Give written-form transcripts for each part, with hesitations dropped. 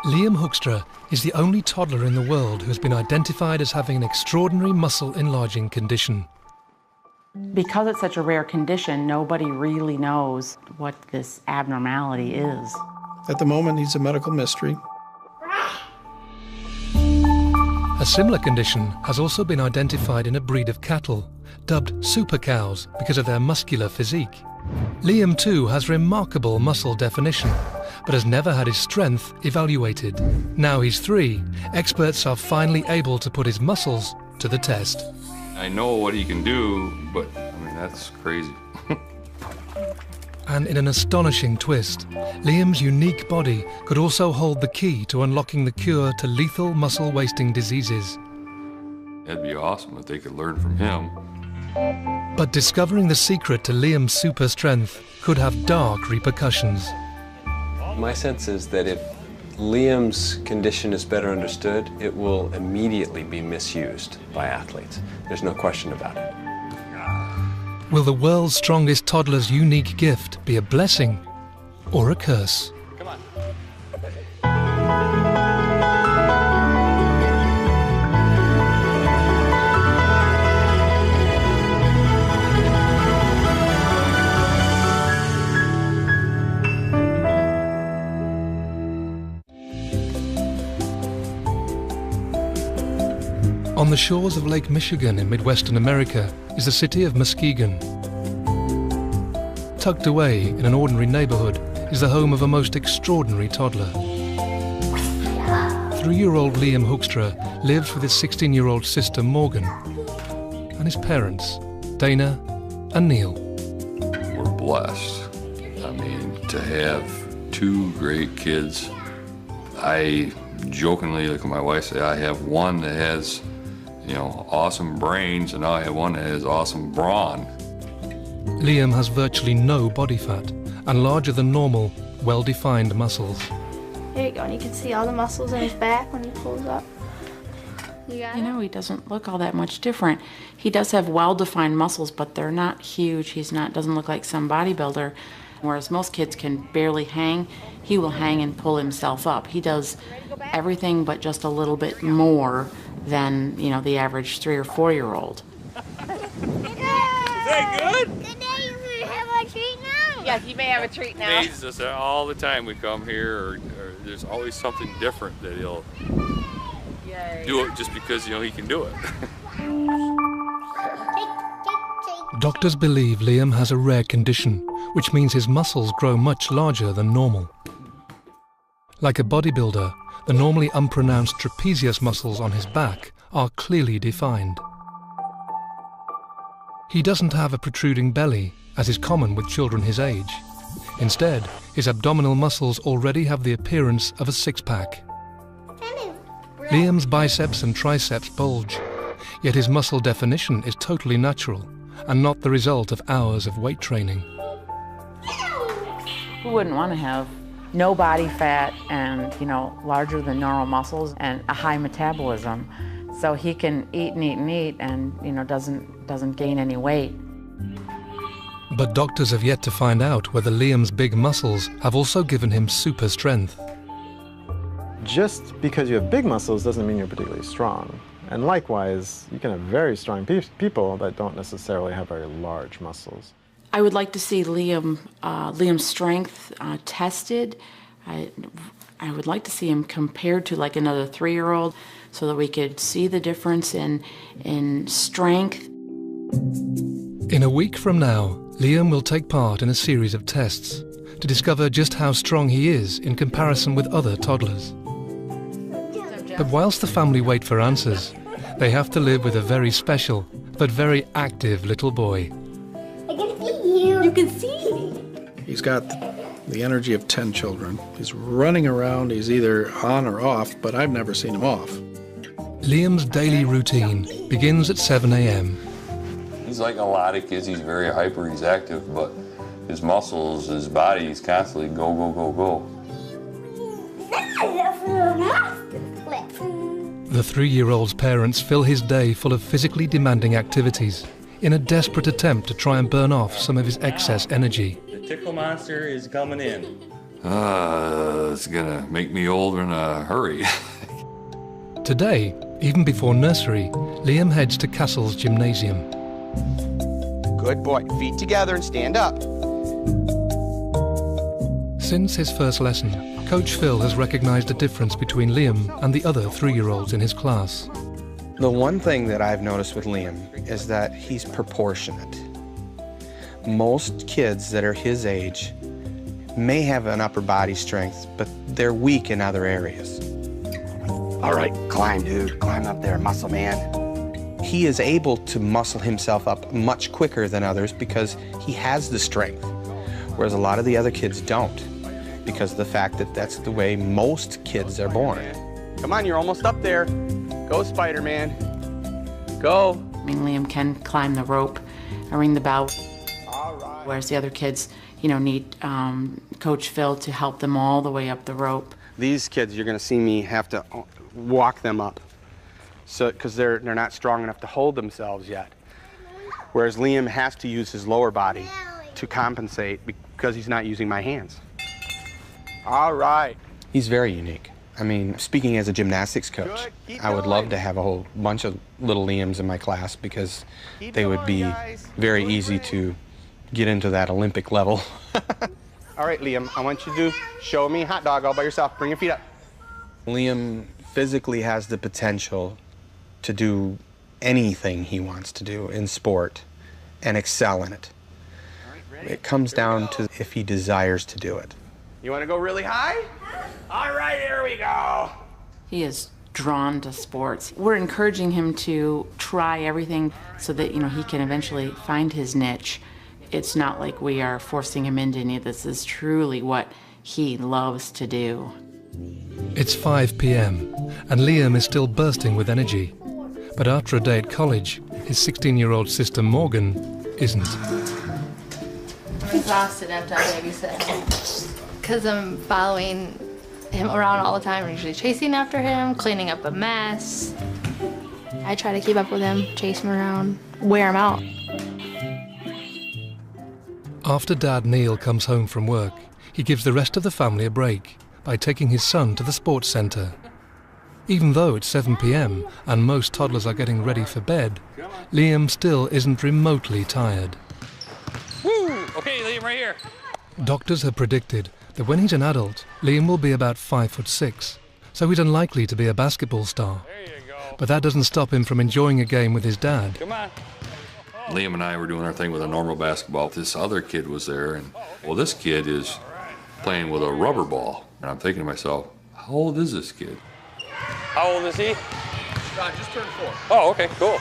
Liam Hoekstra is the only toddler in the world who has been identified as having an extraordinary muscle enlarging condition. Because it's such a rare condition, nobody really knows what this abnormality is. At the moment, he's a medical mystery. A similar condition has also been identified in a breed of cattle, dubbed super cows because of their muscular physique. Liam too has remarkable muscle definition, but has never had his strength evaluated. Now he's 3, experts are finally able to put his muscles to the test. I know what he can do, but I mean, that's crazy. And in an astonishing twist, Liam's unique body could also hold the key to unlocking the cure to lethal muscle-wasting diseases. It'd be awesome if they could learn from him. But discovering the secret to Liam's super strength could have dark repercussions. My sense is that if Liam's condition is better understood, it will immediately be misused by athletes. There's no question about it. Will the world's strongest toddler's unique gift be a blessing or a curse? Come on. On the shores of Lake Michigan in Midwestern America is the city of Muskegon. Tucked away in an ordinary neighborhood is the home of a most extraordinary toddler. 3-year-old Liam Hoekstra lives with his 16-year-old sister Morgan and his parents, Dana and Neil. We're blessed. I mean, to have 2 great kids. I jokingly, like my wife said, I have one that has, you know, awesome brains, and now I have one that has awesome brawn. Liam has virtually no body fat and larger than normal, well-defined muscles. There you go, and you can see all the muscles in his back when he pulls up. You know, he doesn't look all that much different. He does have well-defined muscles, but they're not huge. Doesn't look like some bodybuilder. Whereas most kids can barely hang, he will hang and pull himself up. He does everything but just a little bit more than, you know, the average 3 or 4-year-old. Is that good? Good day, you have a treat now? Yes, you may have a treat now. Amazes us all the time we come here, or there's always something different that he'll do it just because, you know, he can do it. Doctors believe Liam has a rare condition, which means his muscles grow much larger than normal. Like a bodybuilder, the normally unpronounced trapezius muscles on his back are clearly defined. He doesn't have a protruding belly, as is common with children his age. Instead, his abdominal muscles already have the appearance of a six-pack. Liam's biceps and triceps bulge, yet his muscle definition is totally natural and not the result of hours of weight training. Who wouldn't want to have no body fat and, you know, larger than normal muscles and a high metabolism, so he can eat and eat and eat and, you know, doesn't gain any weight. But doctors have yet to find out whether Liam's big muscles have also given him super strength. Just because you have big muscles doesn't mean you're particularly strong. And likewise, you can have very strong people that don't necessarily have very large muscles. I would like to see Liam's strength tested. I would like to see him compared to like another 3-year-old so that we could see the difference in strength. In a week from now, Liam will take part in a series of tests to discover just how strong he is in comparison with other toddlers. But whilst the family wait for answers, they have to live with a very special but very active little boy. I can see you. You can see me. He's got the energy of 10 children. He's running around, he's either on or off, but I've never seen him off. Liam's daily routine begins at 7 a.m. He's like a lot of kids, he's very hyper, he's active, but his muscles, his body, he's constantly go, go, go, go. The 3-year-old's parents fill his day full of physically demanding activities in a desperate attempt to try and burn off some of his excess energy. The tickle monster is coming in. It's gonna make me older in a hurry. Today, even before nursery, Liam heads to Castle's gymnasium. Good boy. Feet together and stand up. Since his first lesson, Coach Phil has recognized a difference between Liam and the other 3-year-olds in his class. The one thing that I've noticed with Liam is that he's proportionate. Most kids that are his age may have an upper body strength, but they're weak in other areas. All right, climb, dude. Climb up there, muscle man. He is able to muscle himself up much quicker than others because he has the strength, whereas a lot of the other kids don't, because of the fact that that's the way most kids are born. Come on, you're almost up there. Go, Spider-Man. Go. I mean, Liam can climb the rope and ring the bell, whereas the other kids, need Coach Phil to help them all the way up the rope. These kids, you're going to see me have to walk them up, because they're not strong enough to hold themselves yet. Whereas Liam has to use his lower body to compensate because he's not using my hands. All right. He's very unique. I mean, speaking as a gymnastics coach, I would love to have a whole bunch of little Liams in my class because they would be very easy to get into that Olympic level. All right, Liam, I want you to show me hot dog all by yourself. Bring your feet up. Liam physically has the potential to do anything he wants to do in sport and excel in it. It comes down to if he desires to do it. You want to go really high? All right, here we go. He is drawn to sports. We're encouraging him to try everything so that, he can eventually find his niche. It's not like we are forcing him into any of this. This is truly what he loves to do. It's 5 p.m. and Liam is still bursting with energy. But after a day at college, his 16-year-old sister Morgan isn't. I'm exhausted after I babysit because I'm following him around all the time. I'm usually chasing after him, cleaning up a mess. I try to keep up with him, chase him around, wear him out. After Dad Neil comes home from work, he gives the rest of the family a break by taking his son to the sports centre. Even though it's 7 p.m. and most toddlers are getting ready for bed, Liam still isn't remotely tired. Woo! Okay, Liam, right here. Doctors have predicted that when he's an adult, Liam will be about 5'6", so he's unlikely to be a basketball star. There you go. But that doesn't stop him from enjoying a game with his dad. Come on. Liam and I were doing our thing with a normal basketball. This other kid was there, and this kid is playing with a rubber ball. And I'm thinking to myself, how old is this kid? How old is he? Just turned 4. Oh, okay, cool.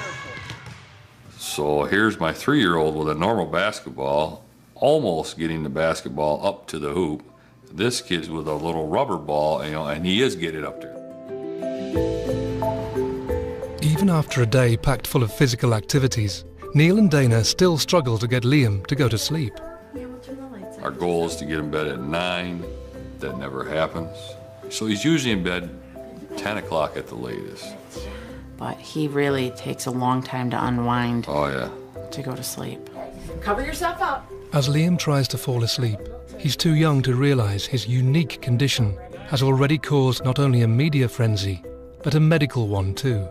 So here's my 3-year-old with a normal basketball, almost getting the basketball up to the hoop. This kid's with a little rubber ball, and he is getting it up there. Even after a day packed full of physical activities, Neil and Dana still struggle to get Liam to go to sleep. Our goal is to get him in bed at 9. That never happens. So he's usually in bed 10 o'clock at the latest. But he really takes a long time to unwind. Oh, yeah. To go to sleep. Cover yourself up. As Liam tries to fall asleep, he's too young to realize his unique condition has already caused not only a media frenzy, but a medical one too.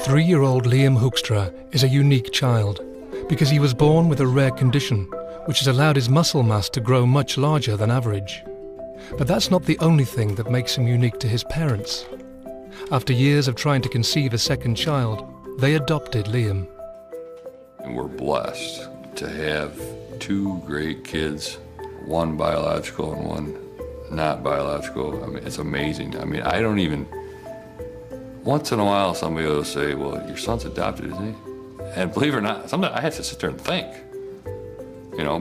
Three-year-old Liam Hoekstra is a unique child because he was born with a rare condition which has allowed his muscle mass to grow much larger than average. But that's not the only thing that makes him unique to his parents. After years of trying to conceive a second child, they adopted Liam. And we're blessed to have 2 great kids, one biological and one not biological. I mean, it's amazing. I mean, I don't even... Once in a while, somebody will say, well, your son's adopted, isn't he? And believe it or not, sometimes I have to sit there and think,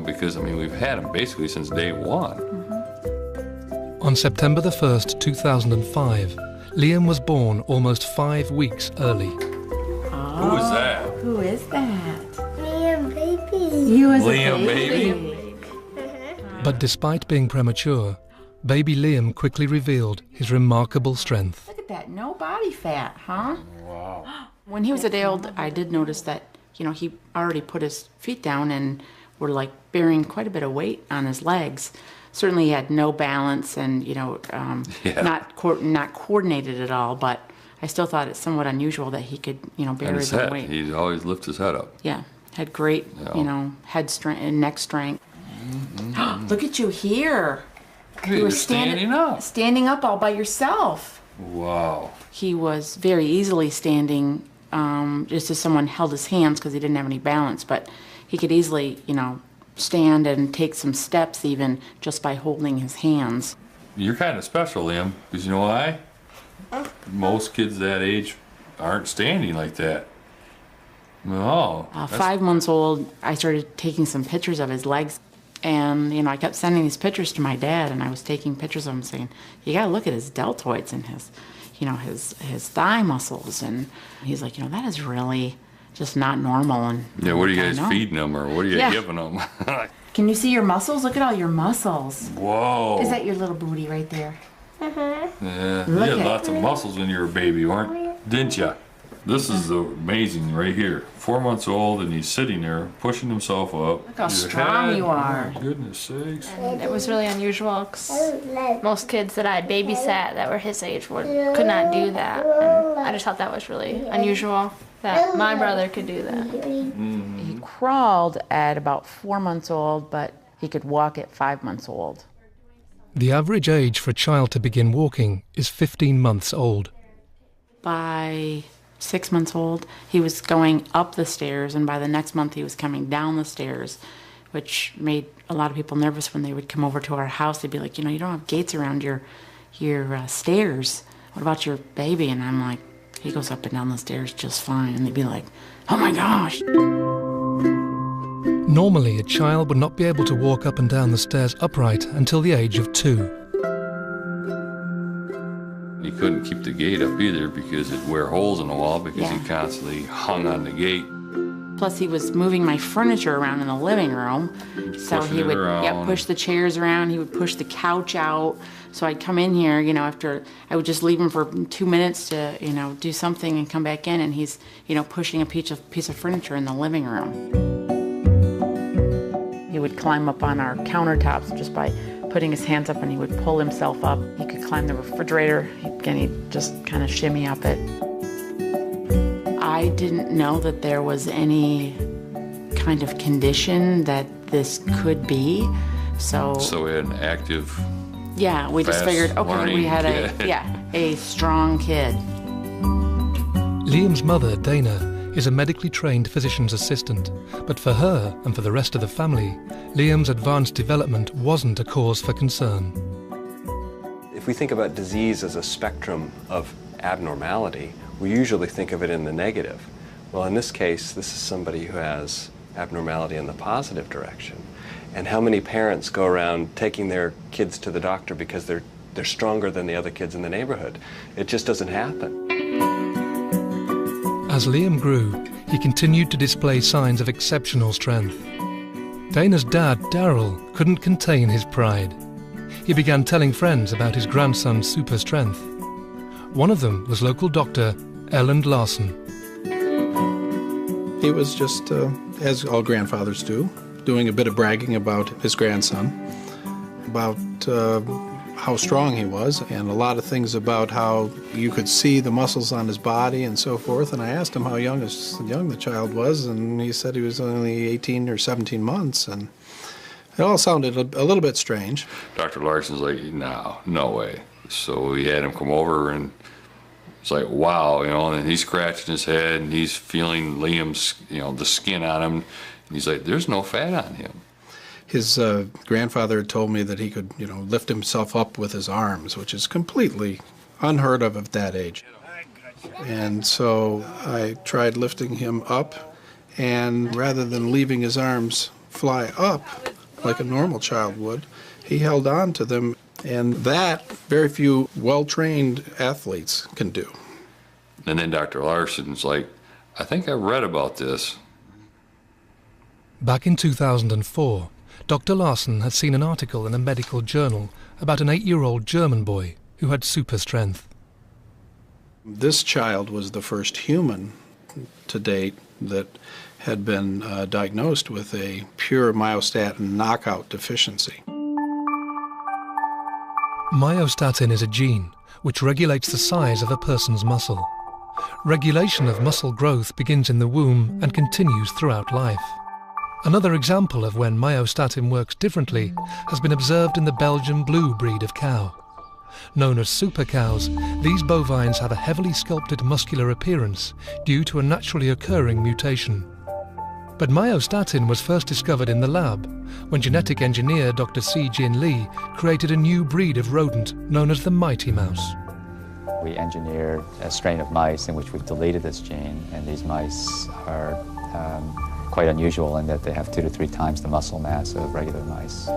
because, we've had him basically since day one. On September the 1st, 2005, Liam was born almost 5 weeks early. Oh, who is that? Who is that? Liam, baby. You as Liam, a baby. baby. But despite being premature, baby Liam quickly revealed his remarkable strength. Look at that, no body fat, huh? Wow. When he was a day old, I did notice that, he already put his feet down and were like bearing quite a bit of weight on his legs. Certainly he had no balance and, not coordinated at all, but I still thought it somewhat unusual that he could, bear his own weight. He'd always lift his head up. Yeah, had great, head strength and neck strength. Look at you here. You were standing up. Standing up all by yourself. Wow. He was very easily standing, just as someone held his hands because he didn't have any balance, but he could easily, stand and take some steps even just by holding his hands. You're kind of special, Liam, because you know why? Most kids that age aren't standing like that. No. 5 months old, I started taking some pictures of his legs. And, I kept sending these pictures to my dad, and I was taking pictures of him saying, you got to look at his deltoids and his thigh muscles. And he's like, that is really just not normal. And yeah, what are you guys feeding them, or what are you giving them? Can you see your muscles? Look at all your muscles. Whoa. Is that your little booty right there? Yeah, you had lots of muscles when you were a baby, didn't you? This is amazing right here. 4 months old, and he's sitting there pushing himself up. Look how strong you are. Oh, goodness sakes. And it was really unusual because most kids that I babysat that were his age could not do that. And I just thought that was really unusual that my brother could do that. He crawled at about 4 months old, but he could walk at 5 months old. The average age for a child to begin walking is 15 months old. By 6 months old, he was going up the stairs, and by the next month he was coming down the stairs, which made a lot of people nervous when they would come over to our house. They'd be like, you don't have gates around your stairs. What about your baby? And I'm like, he goes up and down the stairs just fine. And they'd be like, oh my gosh. Normally, a child would not be able to walk up and down the stairs upright until the age of 2. He couldn't keep the gate up either because it'd wear holes in the wall because he constantly hung on the gate. Plus, he was moving my furniture around in the living room. So he would push the chairs around. He would push the couch out. So I'd come in here, after I would just leave him for 2 minutes to, do something and come back in, and he's, pushing a piece of furniture in the living room. He would climb up on our countertops just by putting his hands up, and he would pull himself up. He could climb the refrigerator. Again, he'd just kind of shimmy up it. I didn't know that there was any kind of condition that this could be. So we had an active, yeah, we just figured, okay, we had a strong kid. Liam's mother, Dana, is a medically trained physician's assistant, but for her and for the rest of the family, Liam's advanced development wasn't a cause for concern. If we think about disease as a spectrum of abnormality, we usually think of it in the negative. Well, in this case, this is somebody who has abnormality in the positive direction. And how many parents go around taking their kids to the doctor because they're stronger than the other kids in the neighborhood? It just doesn't happen. As Liam grew, he continued to display signs of exceptional strength. Dana's dad, Darryl, couldn't contain his pride. He began telling friends about his grandson's super strength. One of them was local doctor Ellen Larson. He was just, as all grandfathers do, doing a bit of bragging about his grandson, about how strong he was, and a lot of things about how you could see the muscles on his body and so forth. And I asked him how young the child was, and he said he was only 18 or 17 months, and it all sounded a little bit strange. Dr. Larson's like, no way. So we had him come over, and it's like, wow, and he's scratching his head, and he's feeling Liam's, the skin on him, and he's like, there's no fat on him. His grandfather had told me that he could, lift himself up with his arms, which is completely unheard of at that age. And so I tried lifting him up, and rather than leaving his arms fly up like a normal child would, he held on to them, and that very few well-trained athletes can do. And then Dr. Larson's like, I think I read about this. Back in 2004, Dr. Larson had seen an article in a medical journal about an 8-year-old German boy who had super strength. This child was the first human to date that had been diagnosed with a pure myostatin knockout deficiency. Myostatin is a gene which regulates the size of a person's muscle. Regulation of muscle growth begins in the womb and continues throughout life. Another example of when myostatin works differently has been observed in the Belgian blue breed of cow. Known as super cows, these bovines have a heavily sculpted muscular appearance due to a naturally occurring mutation. But myostatin was first discovered in the lab when genetic engineer Dr. Si-Jin Lee created a new breed of rodent known as the mighty mouse. We engineered a strain of mice in which we've deleted this gene, and these mice are quite unusual in that they have 2 to 3 times the muscle mass of regular mice.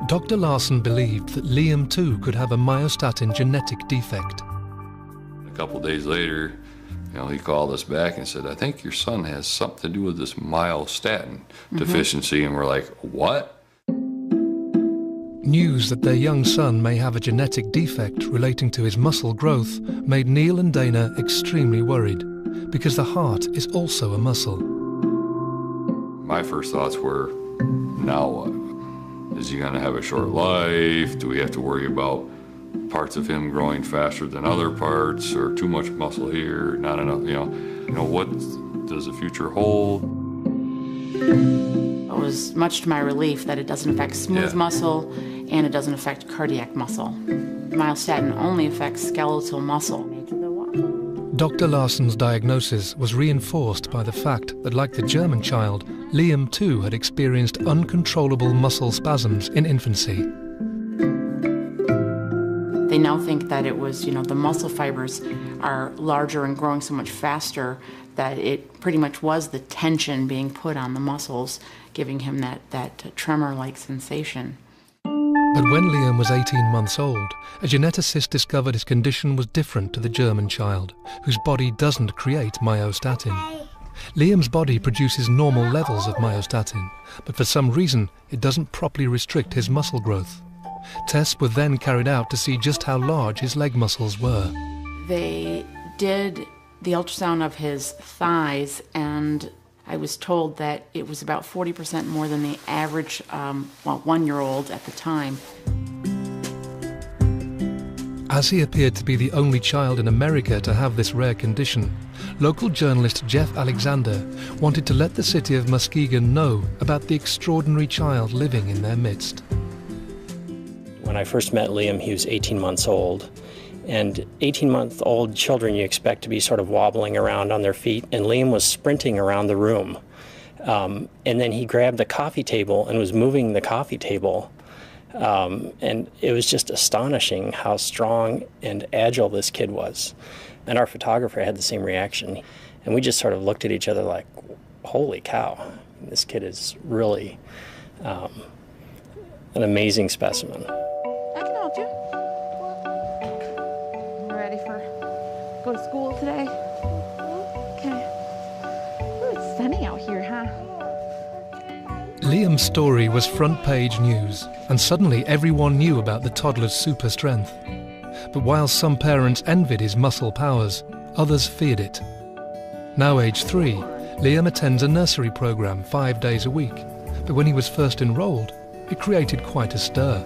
Dr. Larson believed that Liam too could have a myostatin genetic defect. A couple days later, he called us back and said, "I think your son has something to do with this myostatin deficiency." And we're like, "What?" News that their young son may have a genetic defect relating to his muscle growth made Neil and Dana extremely worried, because the heart is also a muscle. My first thoughts were, now what? Is he going to have a short life? Do we have to worry about parts of him growing faster than other parts, or too much muscle here, not enough, what does the future hold? It was much to my relief that it doesn't affect smooth muscle and it doesn't affect cardiac muscle. Myostatin only affects skeletal muscle. Dr. Larson's diagnosis was reinforced by the fact that, like the German child, Liam too had experienced uncontrollable muscle spasms in infancy. They now think that it was, the muscle fibers are larger and growing so much faster that it pretty much was the tension being put on the muscles, giving him that tremor-like sensation. But when Liam was 18 months old, a geneticist discovered his condition was different to the German child, whose body doesn't create myostatin. Liam's body produces normal levels of myostatin, but for some reason it doesn't properly restrict his muscle growth. Tests were then carried out to see just how large his leg muscles were. They did the ultrasound of his thighs, and I was told that it was about 40% more than the average 1-year-old at the time. As he appeared to be the only child in America to have this rare condition, local journalist Jeff Alexander wanted to let the city of Muskegon know about the extraordinary child living in their midst. When I first met Liam, he was 18 months old. And 18-month-old children you expect to be sort of wobbling around on their feet, and Liam was sprinting around the room. And then he grabbed the coffee table and was moving the coffee table. And it was just astonishing how strong and agile this kid was. And our photographer had the same reaction. And we just sort of looked at each other like, holy cow, this kid is really an amazing specimen. I can help you. Ready for go to school today? Okay. Ooh, it's sunny out here, huh? Liam's story was front-page news, and suddenly everyone knew about the toddler's super strength. But while some parents envied his muscle powers, others feared it. Now age 3, Liam attends a nursery program 5 days a week, but when he was first enrolled, it created quite a stir.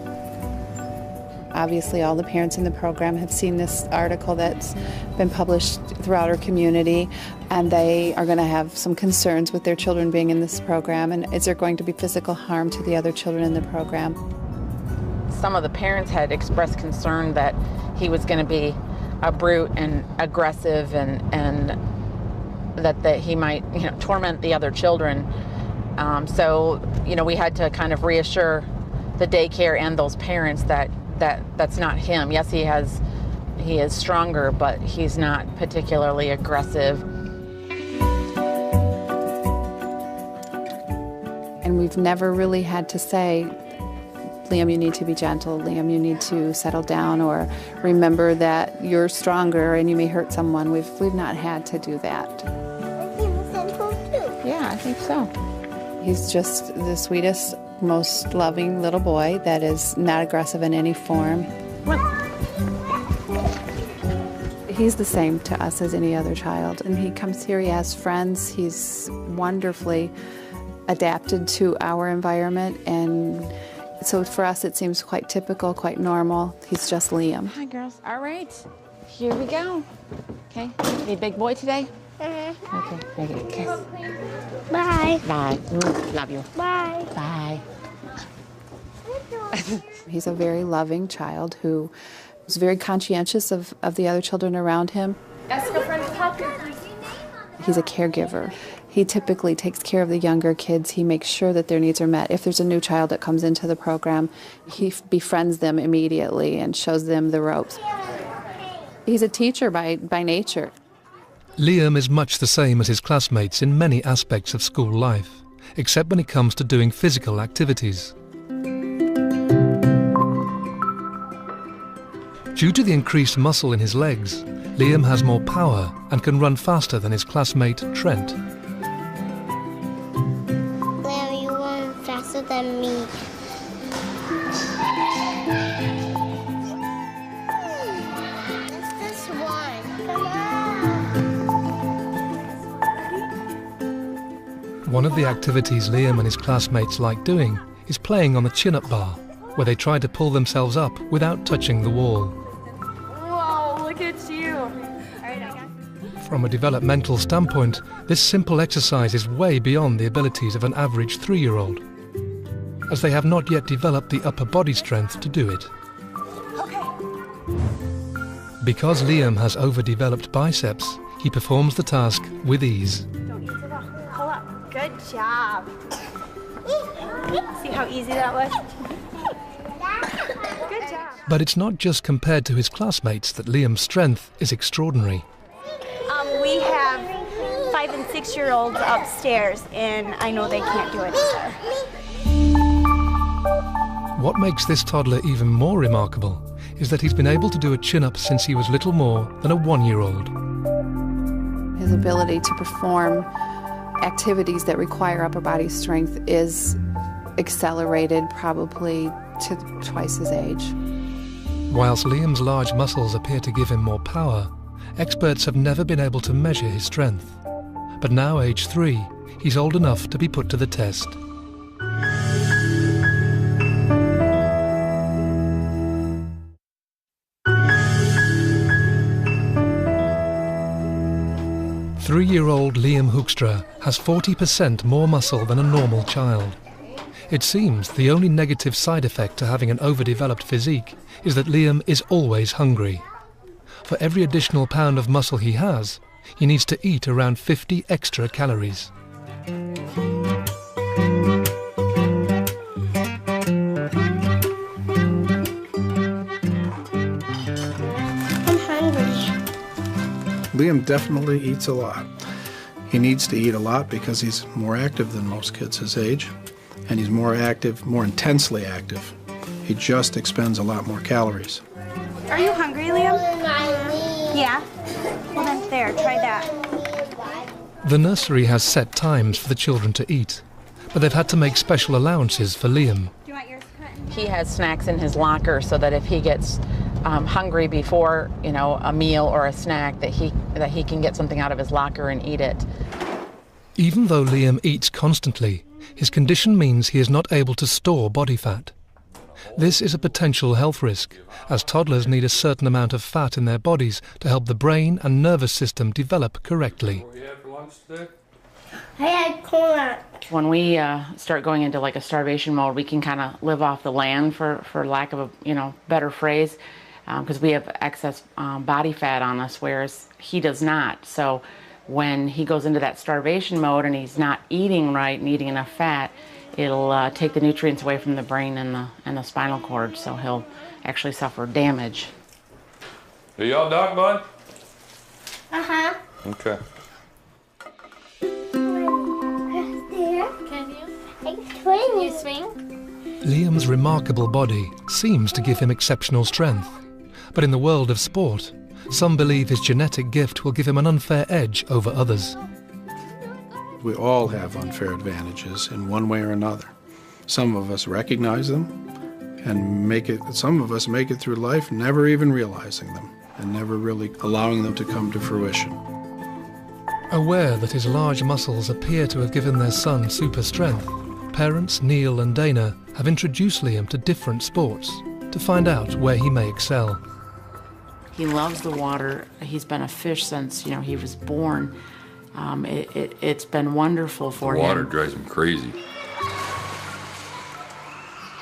Obviously, all the parents in the program have seen this article that's been published throughout our community, and they are going to have some concerns with their children being in this program, and is there going to be physical harm to the other children in the program? Some of the parents had expressed concern that he was going to be a brute and aggressive, and that he might, torment the other children. So we had to kind of reassure the daycare and those parents that's not him. Yes, he is stronger, but he's not particularly aggressive. And we've never really had to say, Liam, you need to be gentle. Liam, you need to settle down, or remember that you're stronger and you may hurt someone. We've not had to do that. Is he gentle too? Yeah, I think so. He's just the sweetest most loving little boy that is not aggressive in any form. He's the same to us as any other child, and he comes here, he has friends, he's wonderfully adapted to our environment, and so for us it seems quite typical, quite normal. He's just Liam. Hi, girls. All right, here we go. Okay, be a big boy today? Okay, make it a kiss. Bye. Bye. Love you. Bye. Bye. He's a very loving child who is very conscientious of the other children around him. Ask a friend to help you. He's a caregiver. He typically takes care of the younger kids. He makes sure that their needs are met. If there's a new child that comes into the program, he befriends them immediately and shows them the ropes. He's a teacher by nature. Liam is much the same as his classmates in many aspects of school life, except when it comes to doing physical activities. Due to the increased muscle in his legs, Liam has more power and can run faster than his classmate Trent. Liam, you run faster than me. Let's just run. Come on. One of the activities Liam and his classmates like doing is playing on the chin-up bar, where they try to pull themselves up without touching the wall. Whoa, look at you. All right, I got you. From a developmental standpoint, this simple exercise is way beyond the abilities of an average 3-year-old, as they have not yet developed the upper body strength to do it. Because Liam has overdeveloped biceps, he performs the task with ease. Don't ease it up. Pull up. Good job. See how easy that was? Good job. But it's not just compared to his classmates that Liam's strength is extraordinary. We have 5- and 6-year-olds upstairs, and I know they can't do it either. What makes this toddler even more remarkable is that he's been able to do a chin-up since he was little more than a 1-year-old. His ability to perform activities that require upper body strength is accelerated probably to twice his age. Whilst Liam's large muscles appear to give him more power, experts have never been able to measure his strength. But now, age 3, he's old enough to be put to the test. Three-year-old Liam Hoekstra has 40% more muscle than a normal child. It seems the only negative side effect to having an overdeveloped physique is that Liam is always hungry. For every additional pound of muscle he has, he needs to eat around 50 extra calories. I'm hungry. Liam definitely eats a lot. He needs to eat a lot because he's more active than most kids his age, and he's more active, more intensely active. He just expends a lot more calories. Are you hungry, Liam? Yeah? Well then, there, try that. The nursery has set times for the children to eat, but they've had to make special allowances for Liam. Do you want yours cut? He has snacks in his locker so that if he gets hungry before, a meal or a snack, that he can get something out of his locker and eat it. Even though Liam eats constantly, his condition means he is not able to store body fat. This is a potential health risk, as toddlers need a certain amount of fat in their bodies to help the brain and nervous system develop correctly. What you had for lunch today? I had corn. When we start going into like a starvation mode, we can kind of live off the land, for lack of a better phrase, because we have excess body fat on us, whereas he does not. So when he goes into that starvation mode and he's not eating right and eating enough fat, it'll take the nutrients away from the brain and the spinal cord, so he'll actually suffer damage. Are you all done, bud? Uh-huh. Okay. Can you swing? Liam's remarkable body seems to give him exceptional strength. But in the world of sport, some believe his genetic gift will give him an unfair edge over others. We all have unfair advantages in one way or another. Some of us recognize them and some of us make it through life never even realizing them and never really allowing them to come to fruition. Aware that his large muscles appear to have given their son super strength, parents Neil and Dana have introduced Liam to different sports to find out where he may excel. He loves the water. He's been a fish since, he was born. It's been wonderful for him. The water drives him crazy.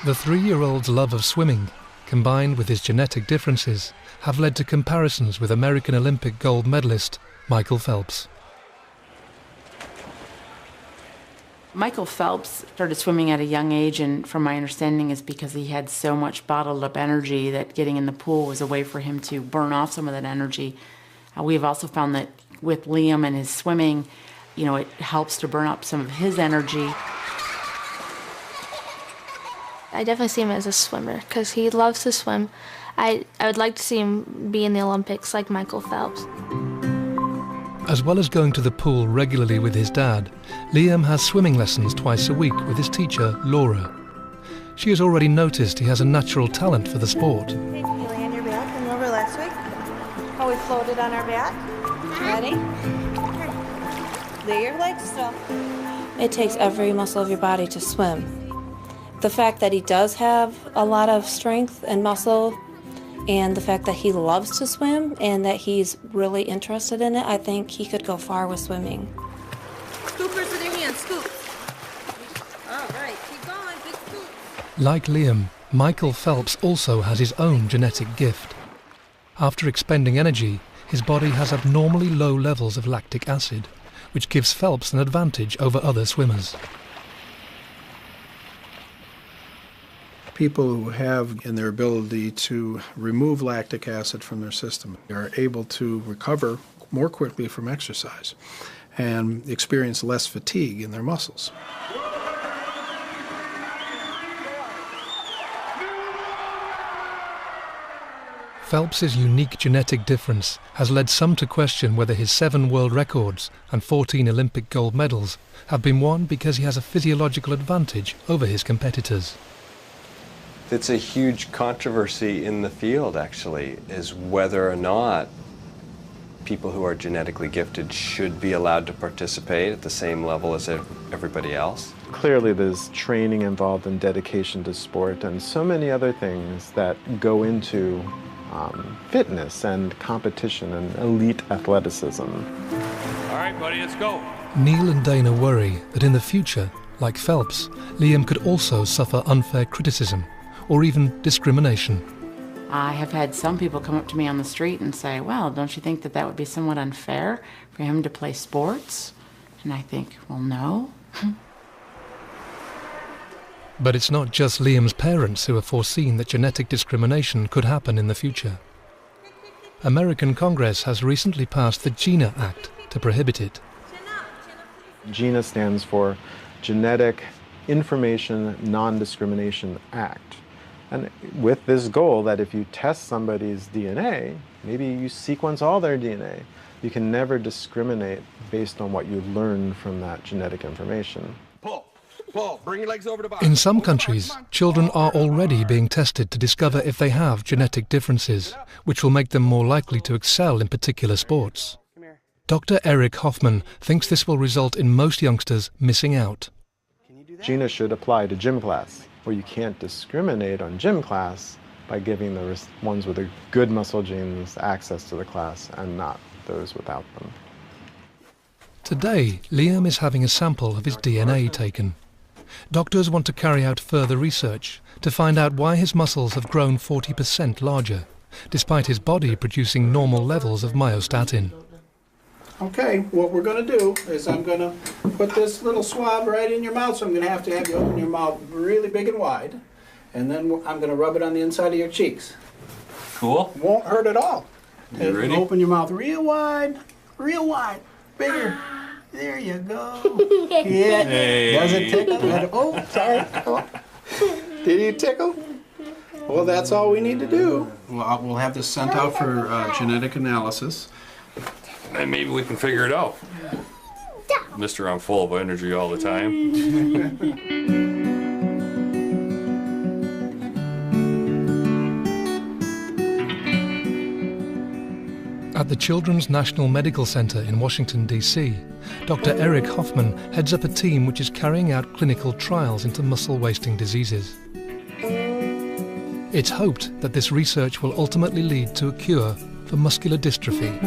The 3-year-old's love of swimming, combined with his genetic differences, have led to comparisons with American Olympic gold medalist Michael Phelps. Michael Phelps started swimming at a young age, and from my understanding is because he had so much bottled up energy that getting in the pool was a way for him to burn off some of that energy. We've also found that with Liam and his swimming, it helps to burn up some of his energy. I definitely see him as a swimmer because he loves to swim. I would like to see him be in the Olympics like Michael Phelps. As well as going to the pool regularly with his dad, Liam has swimming lessons twice a week with his teacher, Laura. She has already noticed he has a natural talent for the sport. Okay, can you lay on your back and over last week? How we floated on our back? Ready? Lay your legs still. It takes every muscle of your body to swim. The fact that he does have a lot of strength and muscle, and the fact that he loves to swim and that he's really interested in it, I think he could go far with swimming. Scoopers with your hands, scoop. All right, keep going, big scoop. Like Liam, Michael Phelps also has his own genetic gift. After expending energy, his body has abnormally low levels of lactic acid, which gives Phelps an advantage over other swimmers. People who have in their ability to remove lactic acid from their system are able to recover more quickly from exercise and experience less fatigue in their muscles. Phelps's unique genetic difference has led some to question whether his 7 world records and 14 Olympic gold medals have been won because he has a physiological advantage over his competitors. It's a huge controversy in the field, actually, is whether or not people who are genetically gifted should be allowed to participate at the same level as everybody else. Clearly there's training involved and dedication to sport and so many other things that go into fitness and competition and elite athleticism. All right, buddy, let's go. Neil and Dana worry that in the future, like Phelps, Liam could also suffer unfair criticism or even discrimination. I have had some people come up to me on the street and say, well, don't you think that that would be somewhat unfair for him to play sports? And I think, well, no. But it's not just Liam's parents who have foreseen that genetic discrimination could happen in the future. American Congress has recently passed the GINA Act to prohibit it. GINA stands for Genetic Information Non-Discrimination Act. And with this goal that if you test somebody's DNA, maybe you sequence all their DNA, you can never discriminate based on what you learn from that genetic information. Paul, bring your legs over the In some countries, children are already being tested to discover if they have genetic differences, which will make them more likely to excel in particular sports. Dr. Eric Hoffman thinks this will result in most youngsters missing out. GINA should apply to gym class, where you can't discriminate on gym class by giving the ones with the good muscle genes access to the class and not those without them. Today, Liam is having a sample of his DNA taken. Doctors want to carry out further research to find out why his muscles have grown 40% larger, despite his body producing normal levels of myostatin. Okay, what we're going to do is I'm going to put this little swab right in your mouth, so I'm going to have you open your mouth really big and wide, and then I'm going to rub it on the inside of your cheeks. Cool. Won't hurt at all. You ready? Open your mouth real wide, bigger. There you go. Yeah. Hey. Does it tickle? Oh, sorry. Oh. Did you tickle? Well, that's all we need to do. We'll have this sent out for genetic analysis. And maybe we can figure it out. Mister, I'm full of energy all the time. At the Children's National Medical Center in Washington, D.C., Dr. Eric Hoffman heads up a team which is carrying out clinical trials into muscle-wasting diseases. It's hoped that this research will ultimately lead to a cure for muscular dystrophy.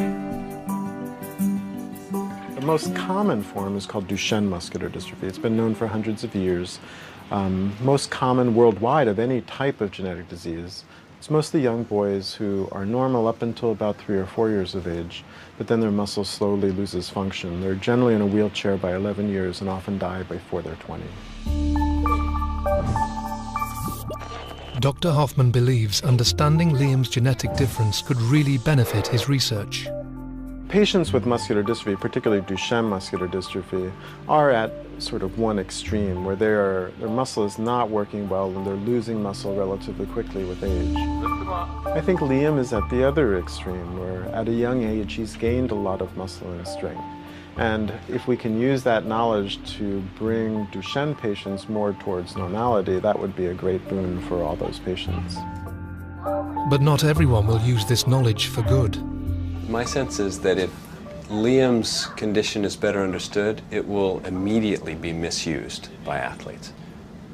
The most common form is called Duchenne muscular dystrophy. It's been known for hundreds of years. Most common worldwide of any type of genetic disease. It's mostly young boys who are normal up until about 3 or 4 years of age, but then their muscle slowly loses function. They're generally in a wheelchair by 11 years and often die before they're 20. Dr. Hoffman believes understanding Liam's genetic difference could really benefit his research. Patients with muscular dystrophy, particularly Duchenne muscular dystrophy, are at sort of one extreme where their muscle is not working well and they're losing muscle relatively quickly with age. I think Liam is at the other extreme where at a young age he's gained a lot of muscle and strength. And if we can use that knowledge to bring Duchenne patients more towards normality, that would be a great boon for all those patients. But not everyone will use this knowledge for good. My sense is that if Liam's condition is better understood, it will immediately be misused by athletes.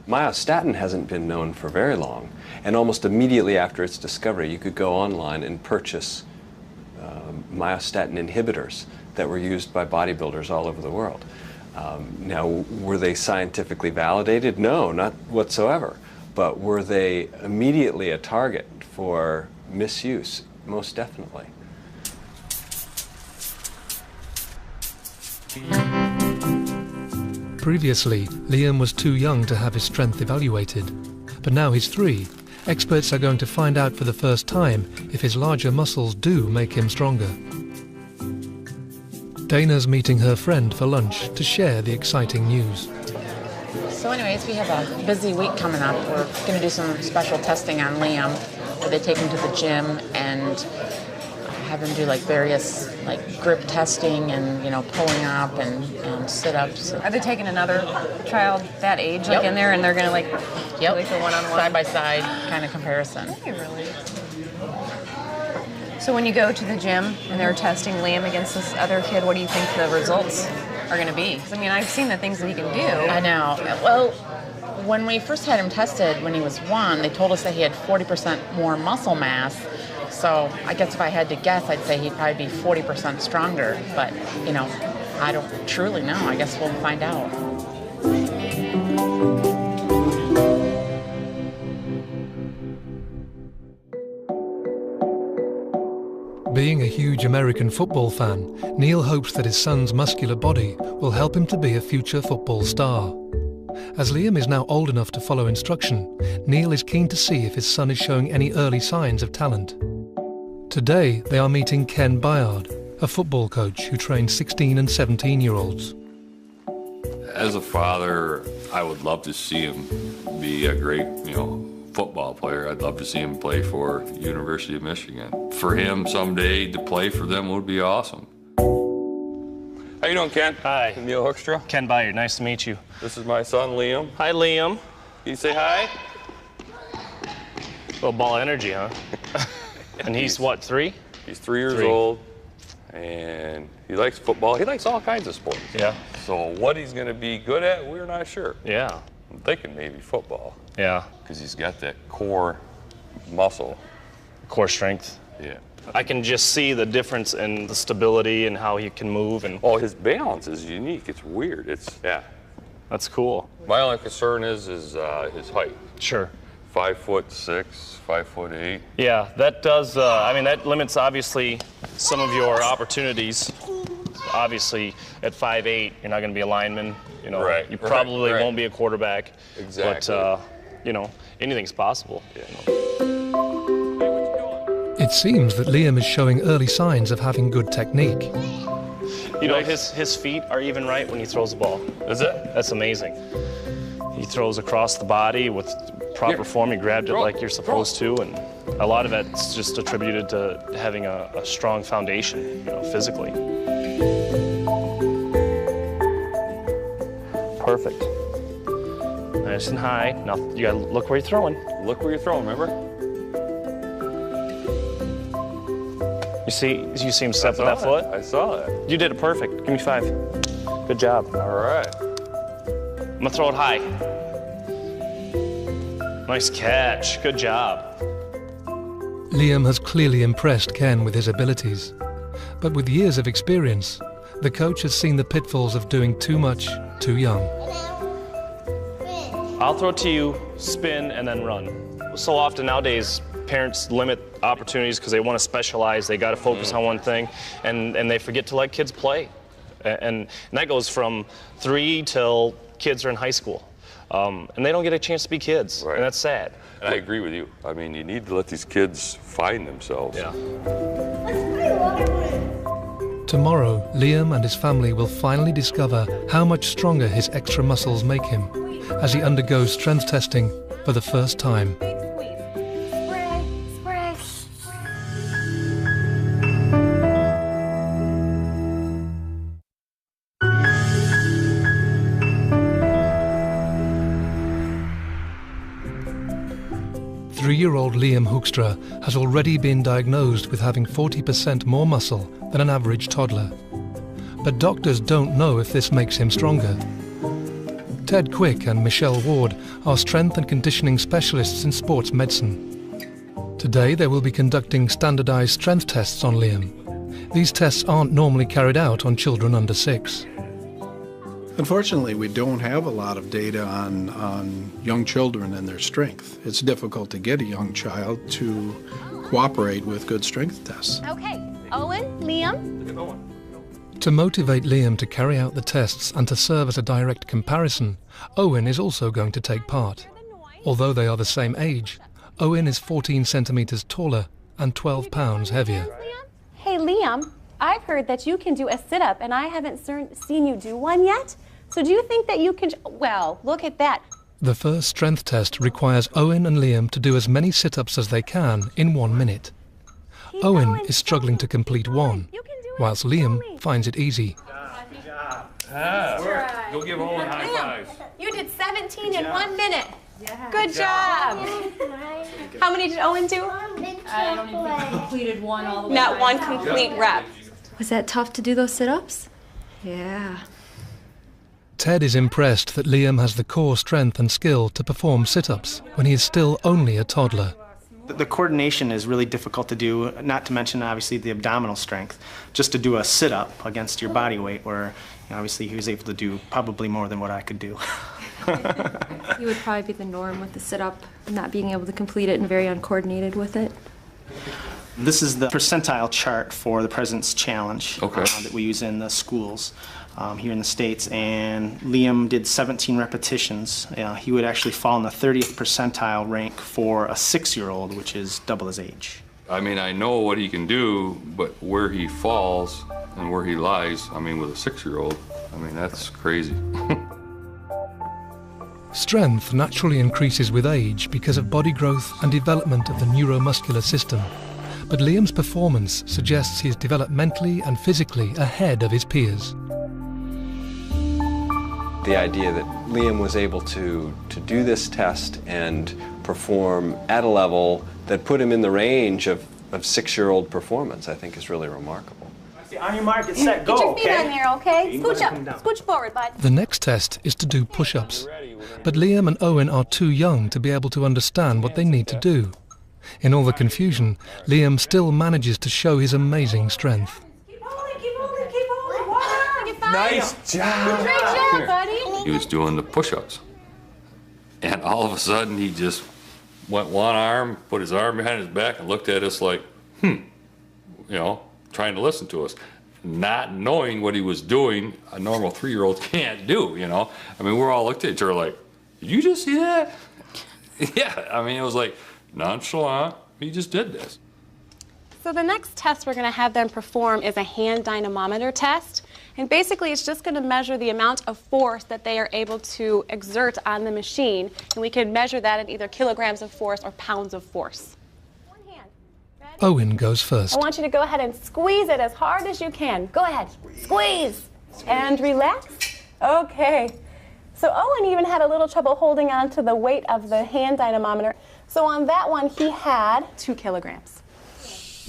Myostatin hasn't been known for very long, and almost immediately after its discovery, you could go online and purchase myostatin inhibitors that were used by bodybuilders all over the world. Now, were they scientifically validated? No, not whatsoever. But were they immediately a target for misuse? Most definitely. Previously, Liam was too young to have his strength evaluated, but now he's 3. Experts are going to find out for the first time if his larger muscles do make him stronger. Dana's meeting her friend for lunch to share the exciting news. So anyways, we have a busy week coming up. We're going to do some special testing on Liam, where they take him to the gym and have him do like various grip testing and pulling up and sit-ups. Are they taking another child that age in there and they're going to do the one-on-one? Side-by-side kind of comparison. Really? So when you go to the gym and they're testing Liam against this other kid, what do you think the results are going to be? 'Cause, I mean, I've seen the things that he can do. I know. Well, when we first had him tested when he was 1, they told us that he had 40% more muscle mass. So I guess if I had to guess, I'd say he'd probably be 40% stronger. But, I don't truly know. I guess we'll find out. Being a huge American football fan, Neil hopes that his son's muscular body will help him to be a future football star. As Liam is now old enough to follow instruction, Neil is keen to see if his son is showing any early signs of talent. Today, they are meeting Ken Byard, a football coach who trains 16 and 17-year-olds. As a father, I would love to see him be a great, football player. I'd love to see him play for University of Michigan. For him someday to play for them would be awesome. How you doing, Ken? Hi. Neil Hoekstra. Ken Byard, nice to meet you. This is my son, Liam. Hi, Liam. Can you say hi? Little ball of energy, huh? And he's what, 3? He's 3 years old, and he likes football. He likes all kinds of sports. Yeah. So what he's going to be good at, we're not sure. Yeah. I'm thinking maybe football. Yeah. Because he's got that core muscle. Core strength. Yeah. I can just see the difference in the stability and how he can move. And oh, his balance is unique. It's weird. Yeah. That's cool. My only concern is his height. Sure. 5'6", 5'8". Yeah, that does. That limits obviously some of your opportunities. Obviously, at 5'8", you're not going to be a lineman. Right. You probably won't be a quarterback. Exactly. But anything's possible. Yeah. It seems that Liam is showing early signs of having good technique. His feet are even right when he throws the ball. Is it? That's amazing. He throws across the body with proper form. He grabbed it like you're supposed to, and a lot of it's just attributed to having a strong foundation, physically. Perfect. Nice and high. Now you gotta look where you're throwing. Look where you're throwing, remember? You see him step with that foot? I saw that. You did it perfect. Give me 5. Good job. All right. I'm gonna throw it high. Nice catch. Good job. Liam has clearly impressed Ken with his abilities. But with years of experience, the coach has seen the pitfalls of doing too much too young. I'll throw it to you, spin, and then run. So often nowadays, parents limit opportunities because they want to specialize, they got to focus on one thing, and they forget to let kids play. And that goes from 3 till kids are in high school. And they don't get a chance to be kids, and that's sad. And I agree with you. I mean, you need to let these kids find themselves. Yeah. Tomorrow, Liam and his family will finally discover how much stronger his extra muscles make him as he undergoes strength testing for the first time. Spray. 3-year-old Liam Hoekstra has already been diagnosed with having 40% more muscle than an average toddler. But doctors don't know if this makes him stronger. Ted Quick and Michelle Ward are strength and conditioning specialists in sports medicine. Today they will be conducting standardized strength tests on Liam. These tests aren't normally carried out on children under 6. Unfortunately, we don't have a lot of data on young children and their strength. It's difficult to get a young child to cooperate with good strength tests. Okay, Owen, Liam. To motivate Liam to carry out the tests and to serve as a direct comparison, Owen is also going to take part. Although they are the same age, Owen is 14 centimeters taller and 12 pounds heavier. Hey, Liam, I've heard that you can do a sit-up, and I haven't seen you do one yet. So do you think that you can... Well, look at that. The first strength test requires Owen and Liam to do as many sit-ups as they can in 1 minute. Owen is struggling to complete 1, whilst Liam finds it easy. Go give Owen high fives. You did 17 in 1 minute. Good job. How many did Owen do? I don't even think I completed 1 all the way. Not 1 complete rep. Was that tough to do those sit-ups? Yeah. Ted is impressed that Liam has the core strength and skill to perform sit-ups when he is still only a toddler. The coordination is really difficult to do, not to mention obviously the abdominal strength. Just to do a sit-up against your body weight, where obviously he was able to do probably more than what I could do. You would probably be the norm with the sit-up, not being able to complete it and very uncoordinated with it. This is the percentile chart for the President's Challenge that we use in the schools here in the States, and Liam did 17 repetitions. He would actually fall in the 30th percentile rank for a 6-year-old, which is double his age. I mean, I know what he can do, but where he falls and where he lies, I mean, with a 6-year-old, I mean, that's crazy. Strength naturally increases with age because of body growth and development of the neuromuscular system. But Liam's performance suggests he is developmentally and physically ahead of his peers. The idea that Liam was able to do this test and perform at a level that put him in the range of 6-year-old performance, I think is really remarkable. On your mark, get set, go, Get your feet okay? on there, okay? Scooch up, scooch forward, bud. The next test is to do push-ups. But Liam and Owen are too young to be able to understand what they need to do. In all the confusion, Liam still manages to show his amazing strength. Nice job. Great job, buddy. He was doing the push-ups. And all of a sudden, he just went one arm, put his arm behind his back, and looked at us like, trying to listen to us. Not knowing what he was doing, a normal 3-year-old can't do, I mean, we're all looked at each other like, did you just see that? Yeah, I mean, it was like, nonchalant, he just did this. So the next test we're going to have them perform is a hand dynamometer test. And basically it's just going to measure the amount of force that they are able to exert on the machine. And we can measure that in either kilograms of force or pounds of force. Owen goes first. I want you to go ahead and squeeze it as hard as you can. Go ahead. Squeeze. And relax. Okay. So Owen even had a little trouble holding on to the weight of the hand dynamometer. So on that one, he had 2 kilograms.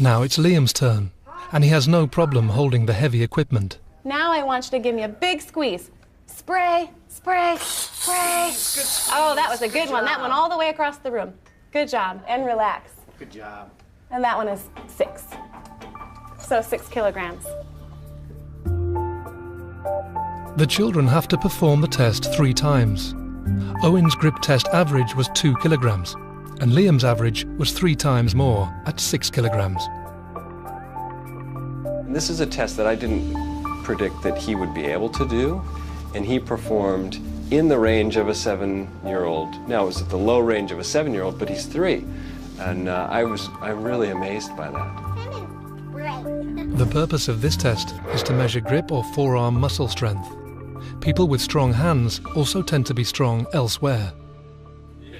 Now it's Liam's turn. and he has no problem holding the heavy equipment. Now I want you to give me a big squeeze. Spray, spray, spray. Oh, that was a good one. That one all the way across the room. Good job. And relax. Good job. And that one is 6. So 6 kilograms. The children have to perform the test 3 times. Owen's grip test average was 2 kilograms, and Liam's average was 3 times more at 6 kilograms. This is a test that I didn't predict that he would be able to do, and he performed in the range of a 7-year-old. Now, it was at the low range of a 7-year-old, but he's 3. And I'm really amazed by that. The purpose of this test is to measure grip or forearm muscle strength. People with strong hands also tend to be strong elsewhere.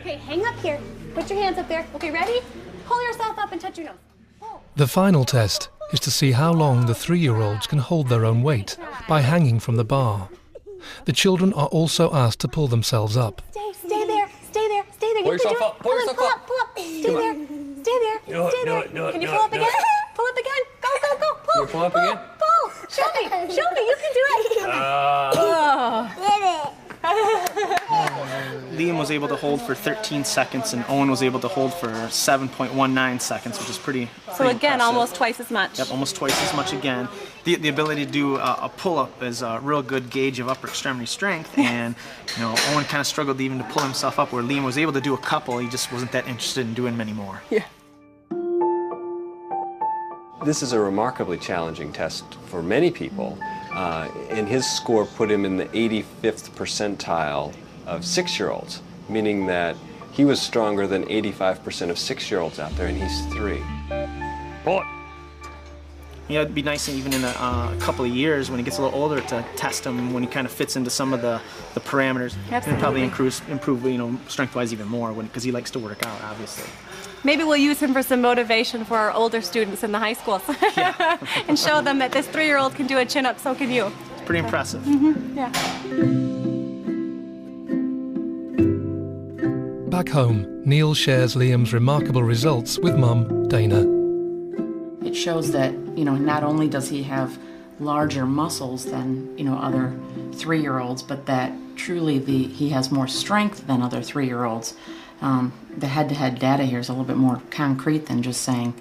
Okay, hang up here. Put your hands up there. Okay, ready? Pull yourself up and touch your nose. The final test is to see how long the 3-year-olds can hold their own weight by hanging from the bar. The children are also asked to pull themselves up. Stay there, stay there, stay there. Pull yourself up, pull yourself up. Pull up. Stay there, stay there, stay there. Can you pull up again? Pull up again. Go, go, go. Pull. Can you pull up again? Pull. Show me, you can do it. Liam was able to hold for 13 seconds, and Owen was able to hold for 7.19 seconds, which is pretty So again, impressive. almost twice as much. Yep, almost twice as much again. The ability to do a pull-up is a real good gauge of upper extremity strength, and Owen kind of struggled even to pull himself up, where Liam was able to do a couple. He just wasn't that interested in doing many more. Yeah. This is a remarkably challenging test for many people, and his score put him in the 85th percentile of 6-year-olds, meaning that he was stronger than 85% of 6-year-olds out there, and he's 3. Pull it. Yeah, it'd be nice even in a couple of years when he gets a little older to test him when he kind of fits into some of the parameters. Absolutely. And probably improve strength-wise even more because he likes to work out, obviously. Maybe we'll use him for some motivation for our older students in the high schools. And show them that this 3-year-old can do a chin-up, so can you. It's pretty impressive. Yeah. Back home, Neil shares Liam's remarkable results with Mum, Dana. It shows that, not only does he have larger muscles than, other 3-year-olds, but that truly he has more strength than other 3-year-olds. The head-to-head data here is a little bit more concrete than just saying,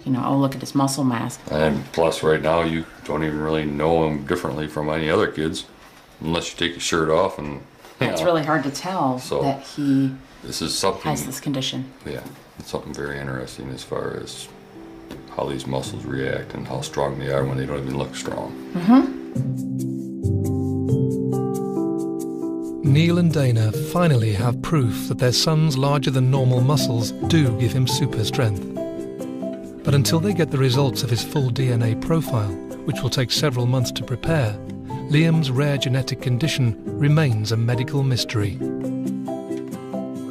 oh, look at his muscle mass. And plus, right now, you don't even really know him differently from any other kids, unless you take your shirt off and. It's really hard to tell that he has this condition. Yeah, it's something very interesting as far as how these muscles react and how strong they are when they don't even look strong. Neil and Dana finally have proof that their son's larger-than-normal muscles do give him super strength. But until they get the results of his full DNA profile, which will take several months to prepare, Liam's rare genetic condition remains a medical mystery.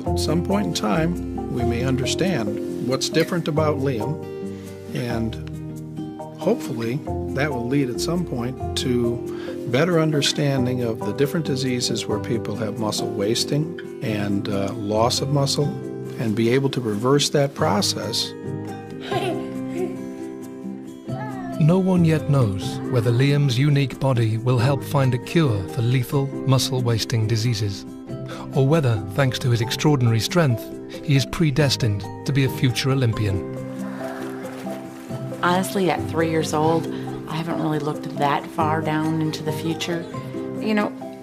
At some point in time, we may understand what's different about Liam, and hopefully that will lead at some point to better understanding of the different diseases where people have muscle wasting and loss of muscle, and be able to reverse that process. No one yet knows whether Liam's unique body will help find a cure for lethal muscle-wasting diseases, or whether, thanks to his extraordinary strength, he is predestined to be a future Olympian. Honestly, at 3 years old, I haven't really looked that far down into the future.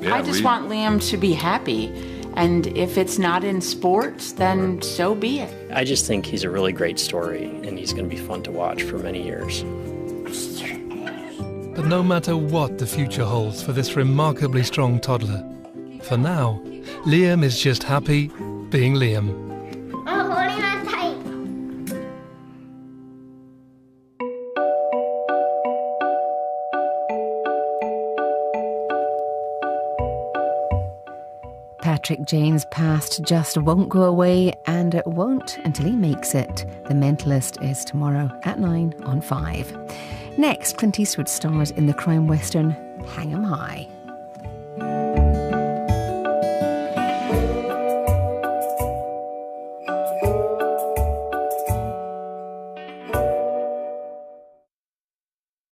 I just want Liam to be happy. And if it's not in sports, then so be it. I just think he's a really great story, and he's going to be fun to watch for many years. But no matter what the future holds for this remarkably strong toddler, for now, Liam is just happy being Liam. I'm holding on tight. Patrick Jane's past just won't go away, and it won't until he makes it. The Mentalist is tomorrow at 9 on 5. Next, Clint Eastwood stars in the crime western Hang 'em High.